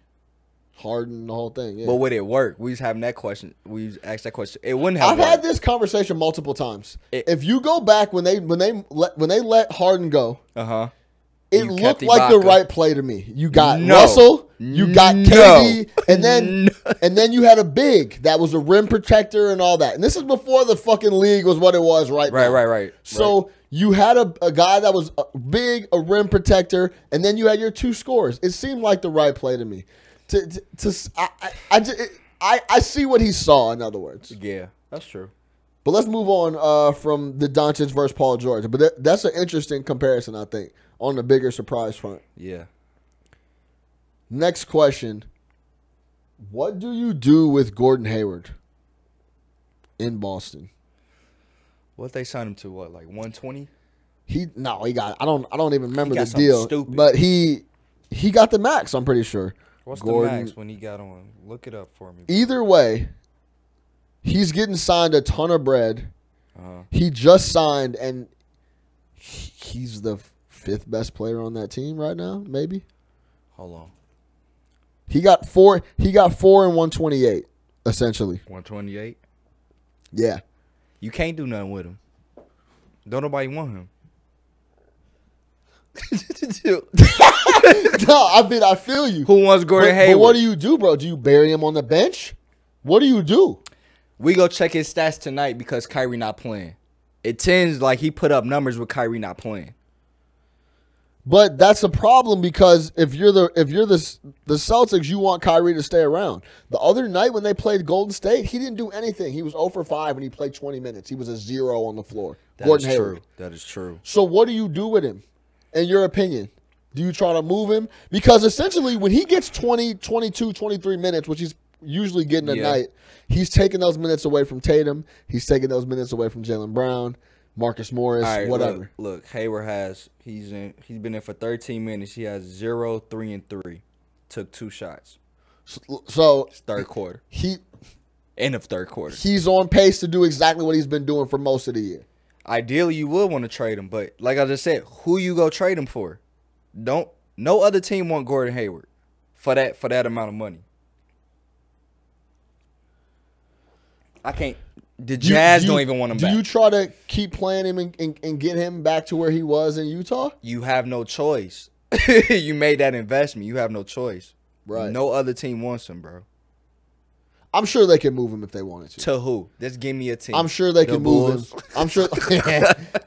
Harden, the whole thing. Yeah. But would it work? We was having that question. We was asked that question. It wouldn't have I've worked. had this conversation multiple times. If you go back when they let Harden go, it You looked kept like the Ibaka. right play to me. You got No. Russell, you got No. KD, and then you had a big that was a rim protector and all that. And this is before the fucking league was what it was now. Right. So you had a guy that was big, a rim protector, and then you had your 2 scorers. It seemed like the right play to me. I see what he saw, in other words. Yeah, that's true. But let's move on from the Doncic versus Paul George. But that's an interesting comparison, I think, on the bigger surprise front. Yeah. Next question. What do you do with Gordon Hayward in Boston? What they signed him to? What, like 120? He got I don't even remember got the something deal. stupid. But he got the max, I'm pretty sure. What's Gordon, the max when he got on? Look it up for me. Either way, he's getting signed a ton of bread. He just signed, and he's the 5th best player on that team right now, maybe. Hold on. He got 4 and 128, essentially. 128? Yeah. You can't do nothing with him. Don't nobody want him. No, I feel you. Who wants Gordon Hayward? But what do you do, bro? Do you bury him on the bench? What do you do? We go check his stats tonight because Kyrie not playing. It tends like he put up numbers with Kyrie not playing. But that's a problem because if you're the Celtics, you want Kyrie to stay around. The other night when they played Golden State, he didn't do anything. He was 0 for 5 and he played 20 minutes. He was a 0 on the floor. Gordon Hayward. True. That is true. So what do you do with him, in your opinion? Do you try to move him? Because essentially when he gets 20, 22, 23 minutes, which he's usually getting a night, he's taking those minutes away from Tatum. He's taking those minutes away from Jaylen Brown, Marcus Morris, whatever. Look, Hayward he's been in for 13 minutes. He has 0, 3, and 3. Took 2 shots. So It's third quarter. End of third quarter. He's on pace to do exactly what he's been doing for most of the year. Ideally, you would want to trade him, but like I just said, who you go trade him for? No other team want Gordon Hayward for that amount of money. I can't. The Jazz don't even want him back. Do you try to keep playing him and get him back to where he was in Utah? You have no choice. You made that investment. You have no choice. Right. No other team wants him, bro. I'm sure they can move him if they wanted to. To who? Just give me a team. I'm sure they can move Bulls. him.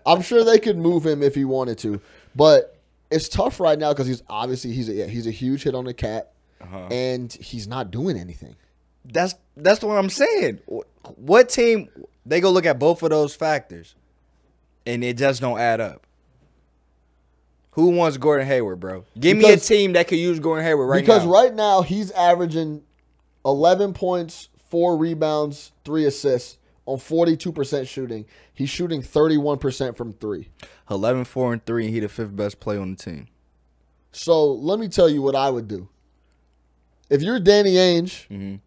I'm sure they could move him if he wanted to. But it's tough right now because he's a huge hit on the cap, and he's not doing anything. That's what I'm saying. What team, they go look at both of those factors, and it just don't add up. Who wants Gordon Hayward, bro? Give me a team that could use Gordon Hayward right now. Because right now he's averaging 11 points, 4 rebounds, 3 assists on 42% shooting. He's shooting 31% from 3. 11, 4, and 3, and he the 5th best player on the team. So let me tell you what I would do. If you're Danny Ainge,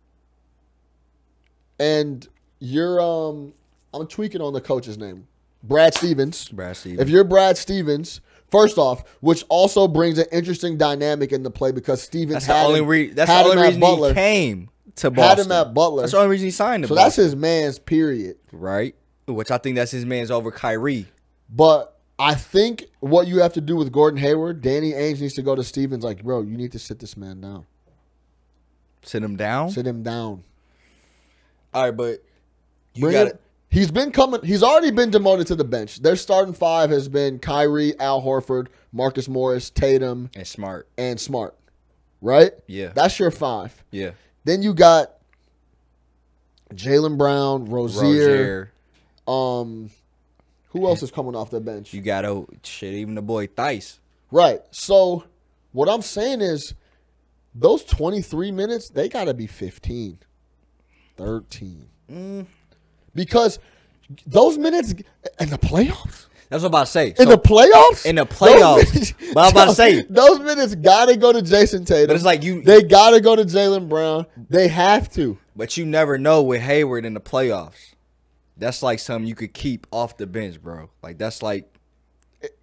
and you're I'm tweaking on the coach's name, Brad Stevens. If you're Brad Stevens, first off, which also brings an interesting dynamic into play because Stevens That's the only reason he came to Boston. Had him at Butler. That's the only reason he signed him. So that's his man's period. Right. Which I think that's his man's over Kyrie. But I think what you have to do with Gordon Hayward, Danny Ainge needs to go to Stevens like, bro, you need to sit this man down. Sit him down? Sit him down. All right, but you Bring got it. He's already been demoted to the bench. Their starting five has been Kyrie, Al Horford, Marcus Morris, Tatum, and Smart. Right? Yeah. That's your five. Yeah. Then you got Jaylen Brown, Rozier. Who else is coming off the bench? You got even the boy Theis. Right. So what I'm saying is those 23 minutes, they got to be 15, 13. Because those minutes in the playoffs. That's what I'm about to say. In the playoffs? In the playoffs. But I'm about to say. Those minutes got to go to Jason Tatum. But it's like they got to go to Jaylen Brown. They have to. But you never know with Hayward in the playoffs. That's like something you could keep off the bench, bro. Like, that's like.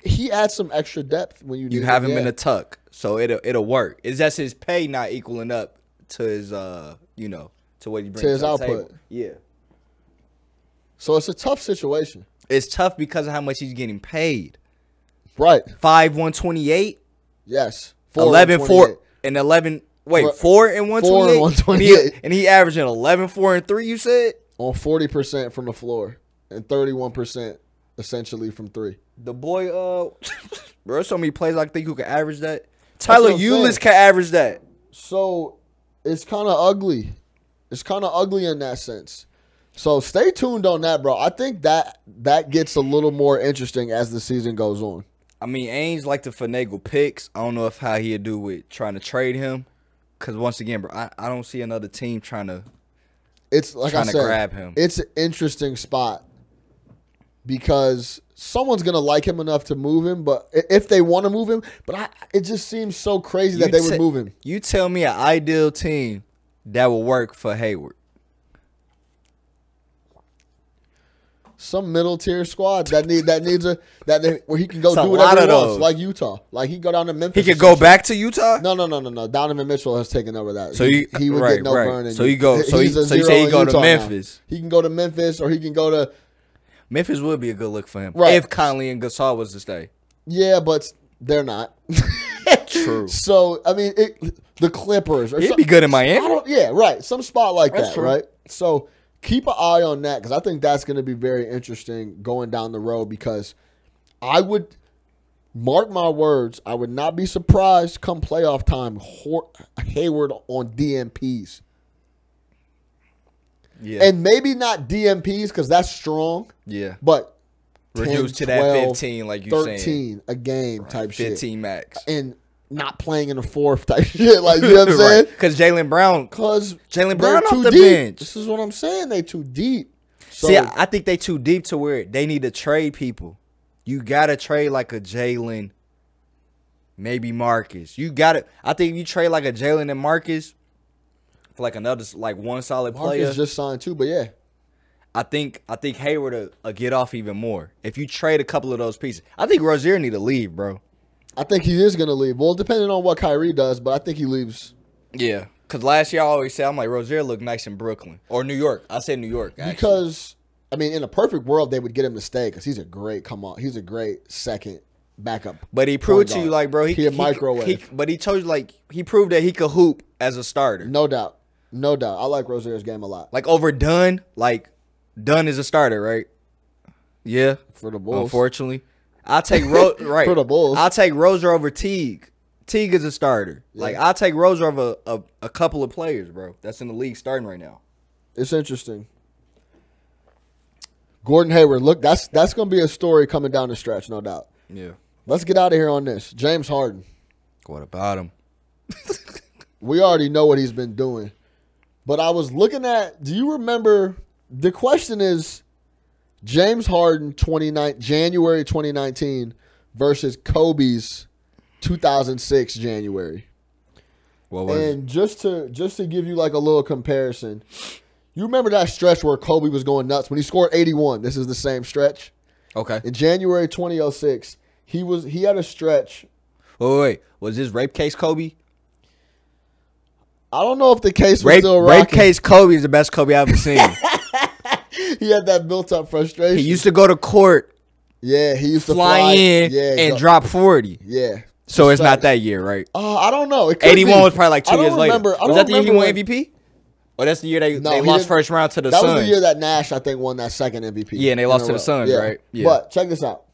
He adds some extra depth when you have him in a tuck. So it'll work. It's just his pay not equaling up to his, to what he brings to his output. Table. Yeah. So it's a tough situation. It's tough because of how much he's getting paid. Right. 5-128. Yes. 11-4 and 11. Wait, 4 and 128. 4 and 128. And he averaging 11-4 and 3. You said on 40% from the floor and 31% essentially from three. The boy, bro, so many plays I think who can average that. Tyler Ulis can average that. So it's kind of ugly. It's kind of ugly in that sense. So stay tuned on that, bro. I think that gets a little more interesting as the season goes on. I mean, Ainge like to finagle picks. I don't know how he'd do with trying to trade him. Because once again, bro, I don't see another team trying to grab him. It's an interesting spot because someone's going to like him enough to move him, but if they want to move him, but it just seems so crazy that they would move him. You tell me an ideal team that will work for Hayward. Some middle tier squad where he can go do whatever he wants, like Utah. Like he go down to Memphis. He could go back to Utah. No. Donovan Mitchell has taken over that. So he would get no burn. So you say he go to Memphis. He can go to Memphis, or he can go to. Memphis would be a good look for him, right? If Conley and Gasol was to stay. Yeah, but they're not. True. So I mean, the Clippers. He'd be good in Miami. Yeah, right. Some spot like that, true. Right? So. Keep an eye on that because I think that's going to be very interesting going down the road because I would, mark my words, I would not be surprised come playoff time, Hayward on DMPs. Yeah. And maybe not DMPs because that's strong. Yeah. But reduce 10, to 12, that 15 like you saying. 13 a game type 15 shit. 15 max. And not playing in the fourth type shit. Like, you know what I'm saying? Because Jaylen Brown off the deep. bench. This is what I'm saying. They too deep. So, see, I think they too deep to where they need to trade people. You got to trade like a Jaylen, maybe Marcus. I think if you trade like a Jaylen and Marcus for like another, like one solid player. Marcus just signed too, but yeah. I think Hayward will get off even more. If you trade a couple of those pieces. I think Rozier need to leave, bro. I think he is going to leave. Well, depending on what Kyrie does, but I think he leaves. Yeah. Because last year I always say, I'm like, Rozier looked nice in Brooklyn. Or New York. I said New York, actually. Because, I mean, in a perfect world, they would get him to stay because he's a great second backup. But he proved to you, like, bro, he a microwave. But he told you, like, he proved that he could hoop as a starter. No doubt. I like Rozier's game a lot. Like, over Dunn, Dunn is a starter, right? Yeah. For the Bulls. Unfortunately. I'll take right for the Bulls. I'll take Rozier over Teague. Teague is a starter. Yeah. Like I'll take Rozier over a couple of players, bro. That's in the league starting right now. It's interesting. Gordon Hayward, look, that's gonna be a story coming down the stretch, no doubt. Yeah. Let's get out of here on this. James Harden. What about him? We already know what he's been doing. But I was looking at, do you remember, the question is, James Harden, January 2019 versus Kobe's 2006 January. What was and just to give you like a little comparison, you remember that stretch where Kobe was going nuts when he scored 81. This is the same stretch. Okay. In January 2006, he had a stretch. Wait. Was this rape case Kobe? I don't know if the case was still rocking. Rape case Kobe is the best Kobe I've ever seen. He had that built-up frustration. He used to go to court. Yeah, he used to fly in and drop 40. Yeah. So it's not that year, right? I don't know. It could 81 be. was probably like 2 years later. Was that the year he won when- MVP? Or that's the year they No, he lost didn't- first round to the That Suns? was the year that Nash, I think, won that second MVP. Yeah, and they in lost a to the row. Suns, right? Yeah. But check this out.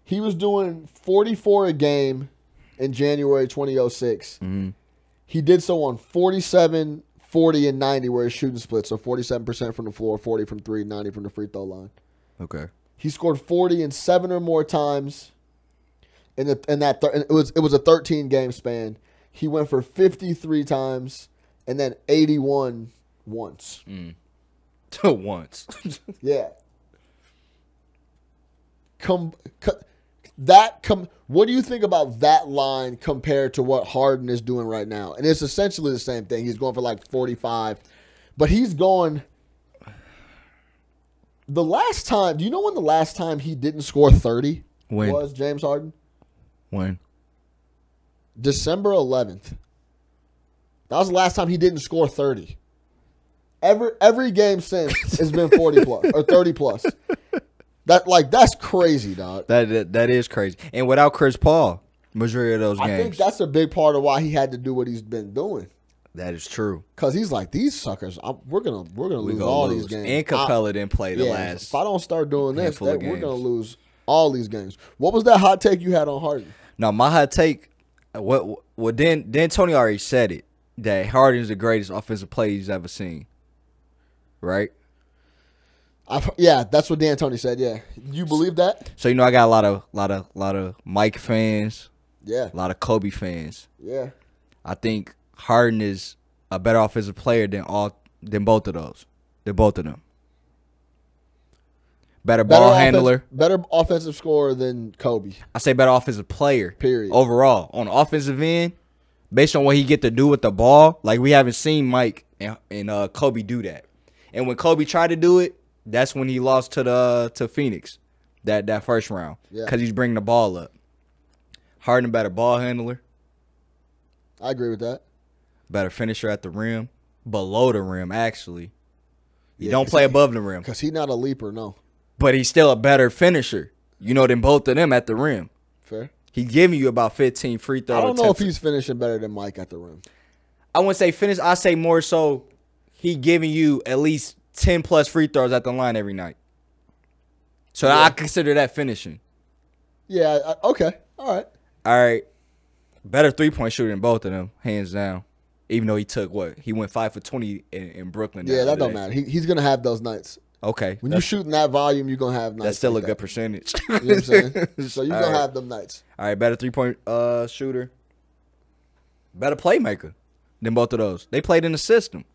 He was doing 44 a game in January 2006. Mm-hmm. He did so on 47, 40, and 90 where his shooting split. So 47% from the floor, 40 from 3, 90 from the free throw line. Okay. He scored 40 in 7 or more times. And it was a 13-game span. He went for 53 times and then 81 once. Once. Yeah. What do you think about that line compared to what Harden is doing right now? And it's essentially the same thing. He's going for like 45, but he's going. The last time, do you know when the last time he didn't score 30 When? was, James Harden? When? December 11th. That was the last time he didn't score 30. Every game since has been 40 plus or 30 plus. That's crazy, dog. That is crazy. And without Chris Paul, majority of those games. I think that's a big part of why he had to do what he's been doing. That is true. Because he's like, these suckers, we're gonna lose all these games. And Capella didn't play the last. If I don't start doing this, handful of we're gonna games. lose all these games. What was that hot take you had on Harden? No, my hot take. What then Tony already said it, that Harden is the greatest offensive player he's ever seen. Right? Yeah, that's what D'Antoni said. Yeah, you believe that? So I got a lot of Mike fans, Yeah, a lot of Kobe fans. yeah. I think Harden is a better offensive player than both of those. Than both of them. Better ball handler. Better offensive scorer than Kobe. I say better offensive player. Period. Overall, on the offensive end, based on what he get to do with the ball, like we haven't seen Mike and Kobe do that. And when Kobe tried to do it, that's when he lost to Phoenix, that first round, because he's bringing the ball up. Harden better ball handler, I agree with that. better finisher at the rim, below the rim actually. He Yeah, don't play above the rim, Because he's not a leaper, no. but he's still a better finisher, than both of them at the rim. Fair. He's giving you about 15 free throws. I don't know if he's finishing better than Mike at the rim. I wouldn't say finish. I say more so he giving you at least 10 plus free throws at the line every night. So I consider that finishing. Yeah, okay. All right. All right. Better 3-point shooter than both of them, hands down. Even though he took He went 5 for 20 in Brooklyn. Yeah, that don't matter. He's going to have those nights. Okay. When you're shooting that volume, you're going to have nights. That's still like a good that. percentage. You know what I'm saying? So you're All going to right. have them nights. All right, better 3-point shooter. Better playmaker than both of those. They played in the system.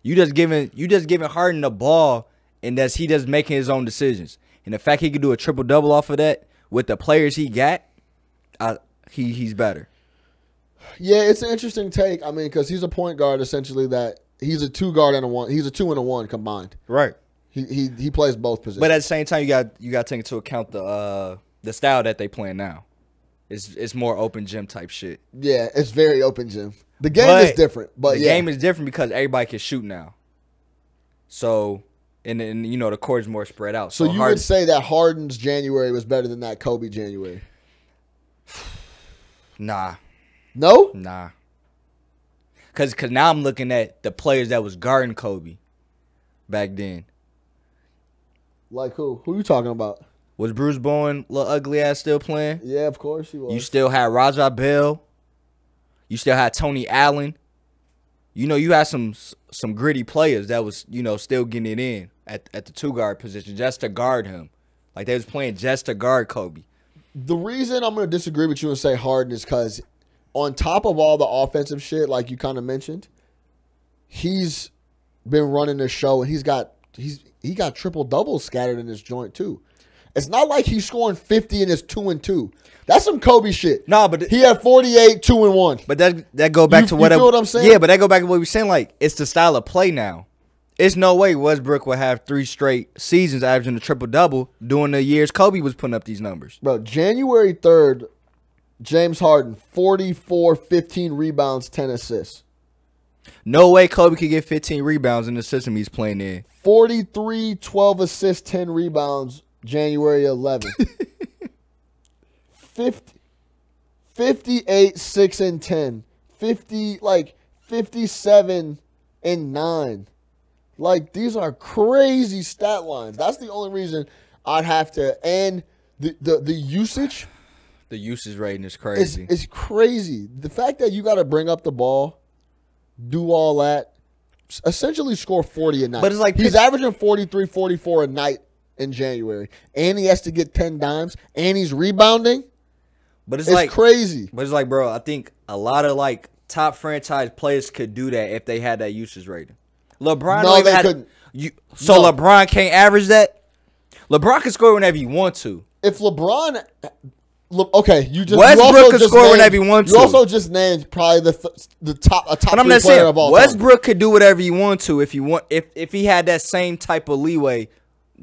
You just giving Harden the ball, and he just making his own decisions. And the fact he could do a triple-double off of that with the players he got, he's better. Yeah, it's an interesting take. I mean, because he's a point guard essentially that he's a 2 guard and a 1. He's a 2 and a 1 combined. Right. He plays both positions. But at the same time, you got to take into account the style that they playing now. It's more open gym type shit. Yeah, it's very open gym. The game is different, but the game is different because everybody can shoot now. So, and the court is more spread out. So you would say that Harden's January was better than that Kobe January? Nah. No? Nah. Cause now I'm looking at the players that was guarding Kobe back then. Like who? Who you talking about? Was Bruce Bowen, little ugly ass, still playing? Yeah, of course he was. You still had Raja Bell. You still had Tony Allen. You had some gritty players that was, still getting it in at the 2 guard position just to guard him. Like they was playing just to guard Kobe. The reason I'm going to disagree with you and say Harden is because on top of all the offensive shit, like you kind of mentioned, he's been running the show and he got triple doubles scattered in his joint too. It's not like he's scoring 50 and it's 2-2. That's some Kobe shit. No, but he had 48, 2-1. But that go back to you feel what I'm saying? Yeah, but that go back to what we were saying. Like it's the style of play now. It's no way Westbrook would have 3 straight seasons averaging a triple double during the years Kobe was putting up these numbers. Bro, January 3rd, James Harden, 44, 15 rebounds, 10 assists. No way Kobe could get 15 rebounds in the system he's playing in. 43, 12 assists, 10 rebounds, January 11th. 50 58, 6 and 10, 57-9. Like, these are crazy stat lines. That's the only reason I'd have to. And the usage. The usage rating is crazy. It's crazy. The fact that you got to bring up the ball, do all that, essentially score 40 a night. But it's like he's averaging 43, 44 a night in January. And he has to get 10 dimes. And he's rebounding. But it's crazy. But it's like, bro, I think a lot of like top franchise players could do that if they had that usage rating. LeBron couldn't. LeBron can't average that? LeBron can score whenever he wants to. If LeBron, okay, Westbrook can score whenever he wants to. You also just named probably the top but I'm not player saying of all Westbrook could do whatever he wants to if he had that same type of leeway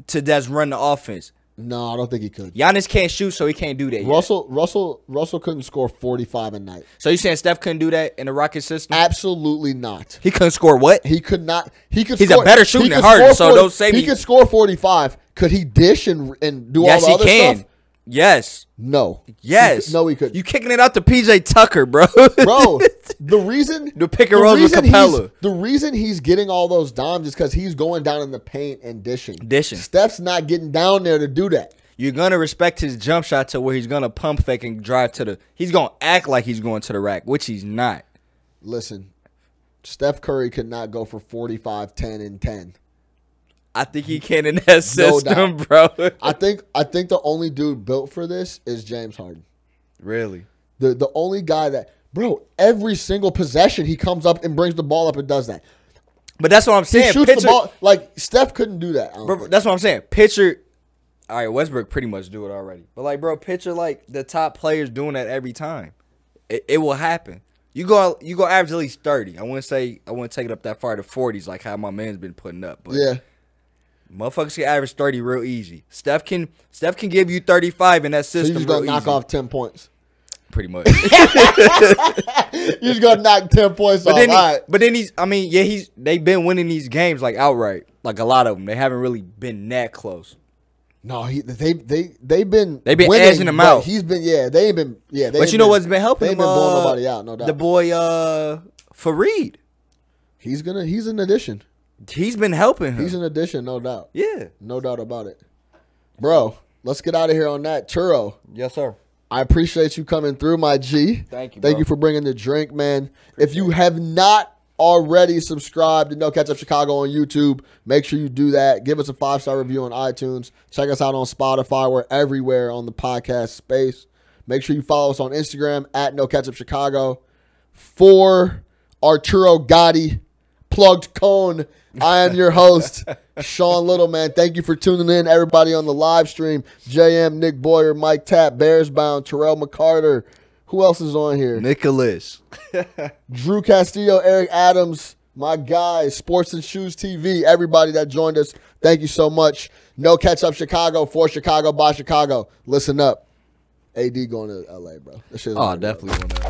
to just run the offense. No, I don't think he could. Giannis can't shoot, so he can't do that. Russell couldn't score 45 a night. So you saying Steph couldn't do that in the Rockets system? Absolutely not. He couldn't score what? He could not. He's a better shooter than Harden, so don't say he could score 45. Could he dish and do all the other stuff? Yes. No. Yes. No, he couldn't. You kicking it out to PJ Tucker, bro. Bro, the reason the pick and rolls with Capella. The reason he's getting all those dimes is because he's going down in the paint and dishing. Steph's not getting down there to do that. You're gonna respect his jump shot to where he's gonna pump fake and drive to the. He's gonna act like he's going to the rack, which he's not. Listen, Steph Curry could not go for 45, 10, and 10. I think he can in that system, bro. I think the only dude built for this is James Harden. Really? The only guy that, bro, every single possession he comes up and brings the ball up and does that. But that's what I'm saying. He shoots the ball like Steph couldn't do that. Bro, that's what I'm saying. Pitcher. All right, Westbrook pretty much do it already. But like, bro, picture like the top players doing that every time. It will happen. You go average at least 30. I wouldn't take it up that far to 40s like how my man's been putting up. But yeah. Motherfuckers can average 30 real easy. Steph can give you 35 in that system. So you just gonna knock off 10 points. Pretty much. You just gonna knock 10 points off. But then they've been winning these games like outright. Like a lot of them. They haven't really been that close. No, they've been winning, edging him out. He's been they ain't been But you know what's been helping him? They ain't been blowing nobody out, no doubt. The boy Fareed. He's an addition. He's been helping him. He's an addition, no doubt. Yeah. No doubt about it. Bro, let's get out of here on that. Churro. Yes, sir. I appreciate you coming through, my G. Thank you, Thank you for bringing the drink, man. If you have not already subscribed to No Ketchup Chicago on YouTube, make sure you do that. Give us a 5-star review on iTunes. Check us out on Spotify. We're everywhere on the podcast space. Make sure you follow us on Instagram at No Ketchup Chicago. For Arturo Gotti, Plugged Cone, I am your host, Sean Little, man. Thank you for tuning in, everybody on the live stream. JM, Nick Boyer, Mike Tapp, Bearsbound, Terrell McCarter. Who else is on here? Nicholas. Drew Castillo, Eric Adams, my guys, Sports and Shoes TV, everybody that joined us. Thank you so much. No Ketchup Chicago, for Chicago, by Chicago. Listen up. AD going to LA, bro. Definitely going to LA.